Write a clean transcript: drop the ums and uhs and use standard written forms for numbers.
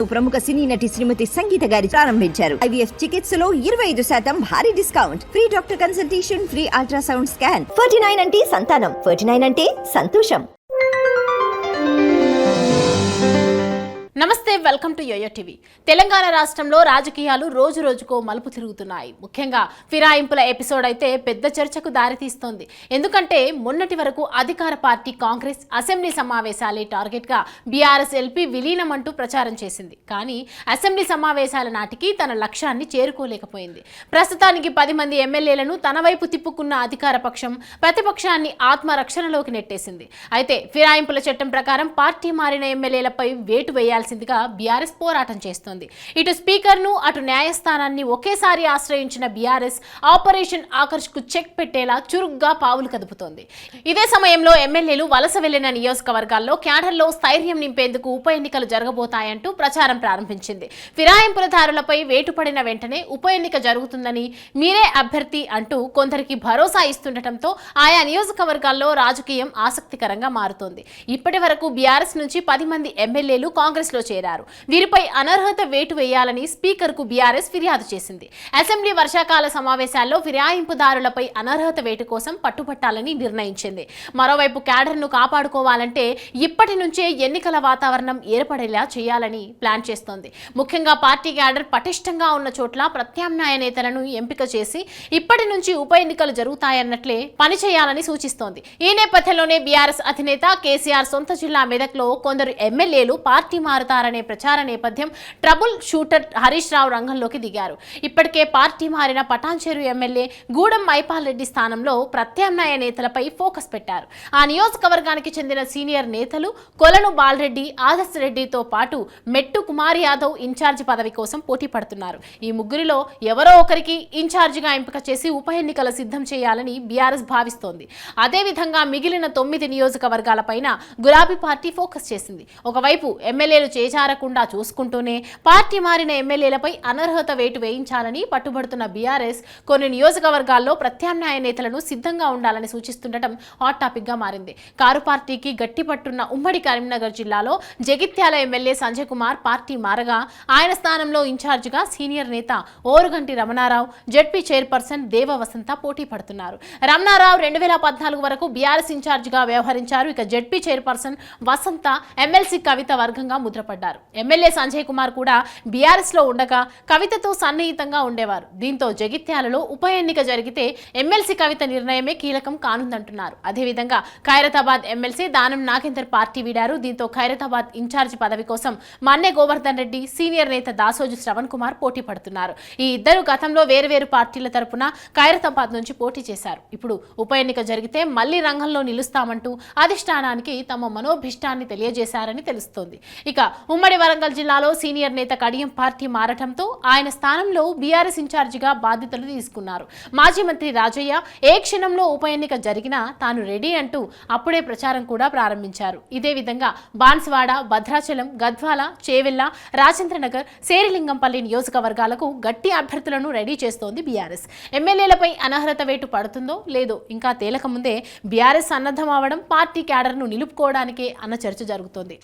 ప్రముఖ సినీ నటి శ్రీమతి సంగీత గారి ప్రారంభించారు. IVF చికిత్సలో 25% భారీ discount, free doctor consultation, free ultrasound scan. 49 అంటే సంతానం, 49 అంటే సంతోషం. నమస్తే, welcome to YOYO TV. Telangana రాష్ట్రంలో రాజకీయాలు రోజు రోజుకో మలుపు తిరుగుతున్నాయి. ముఖ్యంగా ఫిరాయింపుల ఎపిసోడ్ అయితే పెద్ద చర్చకు దారితీస్తోంది. ఎందుకంటే మొన్నటి వరకు అధికార పార్టీ కాంగ్రెస్ అసెంబ్లీ సమావేశాలే టార్గెట్గా బీఆర్ఎస్ ఎల్పీ విలీనం అంటూ ప్రచారం చేసింది. కానీ అసెంబ్లీ సమావేశాల నాటికి తన లక్ష్యాన్ని చేరుకోలేకపోయింది. ప్రస్తుతానికి 10 మంది ఎమ్మెల్యేలను తన వైపు తిప్పుకున్న అధికార పక్షం ప్రతిపక్షాన్ని ఆత్మరక్షణలోకి నెట్టేసింది. అయితే ఫిరాయింపుల చట్టం ప్రకారం పార్టీ మారిన ఎమ్మెల్యేలపై వేటు వేయాల్సి బీఆర్ఎస్ పోరాటం చేస్తోంది. ఇటు స్పీకర్ ను అటు న్యాయస్థానాన్ని ఒకేసారి ఆశ్రయించిన బీఆర్ఎస్ ఆపరేషన్ ఆకర్ష్ కు చెక్ పెట్టేలా చురుగ్గా పావులు కదుపుతోంది. ఇదే సమయంలో ఎమ్మెల్యేలు వలస వెళ్లిన నియోజకవర్గాల్లో క్యాడర్లో స్థైర్యం నింపేందుకు ఉప ఎన్నికలు జరగబోతాయంటూ ప్రచారం ప్రారంభించింది. ఫిరాయింపులదారులపై వేటు పడిన వెంటనే ఉప ఎన్నిక జరుగుతుందని, మీరే అభ్యర్థి అంటూ కొందరికి భరోసా ఇస్తుండటంతో ఆయా నియోజకవర్గాల్లో రాజకీయం ఆసక్తికరంగా మారుతోంది. ఇప్పటి వరకు బీఆర్ఎస్ నుంచి 10 మంది ఎమ్మెల్యేలు కాంగ్రెస్ లో చేరారు. వీరిపై అనర్హత వేటు వేయాలని స్పీకర్ కు బీఆర్ఎస్ ఫిర్యాదు చేసింది. అసెంబ్లీ వర్షాకాల సమావేశాల్లో ఫిరాయింపుదారులపై అనర్హత వేటు కోసం పట్టుబట్టాలని నిర్ణయించింది. మరోవైపు క్యాడర్ ను కాపాడుకోవాలంటే ఇప్పటి నుంచే ఎన్నికల వాతావరణం ఏర్పడేలా చేయాలని ప్లాన్ చేస్తోంది. ముఖ్యంగా పార్టీ క్యాడర్ పటిష్టంగా ఉన్న చోట్ల ప్రత్యామ్నాయ నేతలను ఎంపిక చేసి ఇప్పటి నుంచి ఉప ఎన్నికలు జరుగుతాయన్నట్లే పనిచేయాలని సూచిస్తోంది. ఈ నేపథ్యంలోనే బీఆర్ఎస్ అధినేత కేసీఆర్ సొంత జిల్లా మెదక్లో కొందరు ఎమ్మెల్యేలు పార్టీ మారుతారనే ప్రచార నేపథ్యం ట్రబుల్ షూటర్ హరీష్ రావు రంగంలోకి దిగారు. ఇప్పటికే పార్టీ మారిన పటాన్చెరు ఎమ్మెల్యే గూడెం మైపాల్ రెడ్డి స్థానంలో ప్రత్యామ్నాయ నేతలపై ఫోకస్ పెట్టారు. ఆ నియోజకవర్గానికి చెందిన సీనియర్ నేతలు కొలను బాలరెడ్డి, ఆదర్శ్ రెడ్డితో పాటు మెట్టు కుమార్ యాదవ్ ఇన్ఛార్జి పదవి కోసం పోటీ పడుతున్నారు. ఈ ముగ్గురిలో ఎవరో ఒకరికి ఇన్ఛార్జిగా ఎంపిక చేసి ఉప ఎన్నికలు సిద్ధం చేయాలని బీఆర్ఎస్ భావిస్తోంది. అదేవిధంగా మిగిలిన 9 నియోజకవర్గాలపైన గులాబీ పార్టీ ఫోకస్ చేసింది. ఒకవైపు ఎమ్మెల్యేలు చేజారకుండా చూసుకుంటూనే పార్టీ మారిన ఎమ్మెల్యేలపై అనర్హత వేటు వేయించాలని పట్టుబడుతున్న బీఆర్ఎస్ కొన్ని నియోజకవర్గాల్లో ప్రత్యామ్నాయ నేతలను సిద్ధంగా ఉండాలని సూచిస్తుండటం హాట్ టాపిక్ గా మారింది. కారు పార్టీకి గట్టి పట్టున్న ఉమ్మడి కరీంనగర్ జిల్లాలో జగిత్యాల ఎమ్మెల్యే సంజయ్ కుమార్ పార్టీ మారగా ఆయన స్థానంలో ఇన్ఛార్జిగా సీనియర్ నేత ఓరుగంటి రమణారావు, జెడ్పీ చైర్పర్సన్ దేవ వసంత పోటీ పడుతున్నారు. రమణారావు 2014 వరకు బీఆర్ఎస్ ఇన్ఛార్జిగా వ్యవహరించారు. ఇక జెడ్పీ చైర్పర్సన్ వసంత ఎమ్మెల్సీ కవిత వర్గంగా ముద్రపడ్డారు. ఎమ్మెల్యే సంజయ్ కుమార్ కూడా బీఆర్ఎస్ లో ఉండగా కవితతో సన్నిహితంగా ఉండేవారు. దీంతో జగిత్యాలలో ఉప ఎన్నిక జరిగితే ఎమ్మెల్సీ కవిత నిర్ణయమే కీలకం కానుందంటున్నారు. అదేవిధంగా ఖైరతాబాద్ ఎమ్మెల్సీ దానం నాగేందర్ పార్టీ వీడారు. దీంతో ఖైరతాబాద్ ఇన్ఛార్జి పదవి కోసం మన్నె గోవర్ధన్ రెడ్డి, సీనియర్ నేత దాసోజు శ్రవణ్ కుమార్ పోటీ పడుతున్నారు. ఈ ఇద్దరు గతంలో వేర్వేరు పార్టీల తరపున ఖైరతాబాద్ నుంచి పోటీ చేశారు. ఇప్పుడు ఉప ఎన్నిక జరిగితే మళ్లీ రంగంలో నిలుస్తామంటూ అధిష్టానానికి తమ మనోభిష్టాన్ని తెలియజేశారని తెలుస్తోంది. ఇక ఉమ్మడి వరంగల్ జిల్లాలో సీనియర్ నేత కడియం పార్టీ మారటంతో ఆయన స్థానంలో బీఆర్ఎస్ ఇన్ఛార్జిగా బాధ్యతలు తీసుకున్నారు. మాజీ మంత్రి రాజయ్య ఏ క్షణంలో ఉప ఎన్నిక జరిగినా తాను రెడీ అంటూ అప్పుడే ప్రచారం కూడా ప్రారంభించారు. ఇదే విధంగా బాన్స్వాడ, భద్రాచలం, గద్వాల, చేవెళ్ల, రాజేంద్రనగర్, శేరిలింగంపల్లి నియోజకవర్గాలకు గట్టి అభ్యర్థులను రెడీ చేస్తోంది బీఆర్ఎస్. ఎమ్మెల్యేలపై అనర్హత వేటు పడుతుందో లేదో ఇంకా తేలక ముందే బీఆర్ఎస్ సన్నద్ధం అవడం పార్టీ క్యాడర్ను నిలుపుకోవడానికే అన్న చర్చ జరుగుతోంది.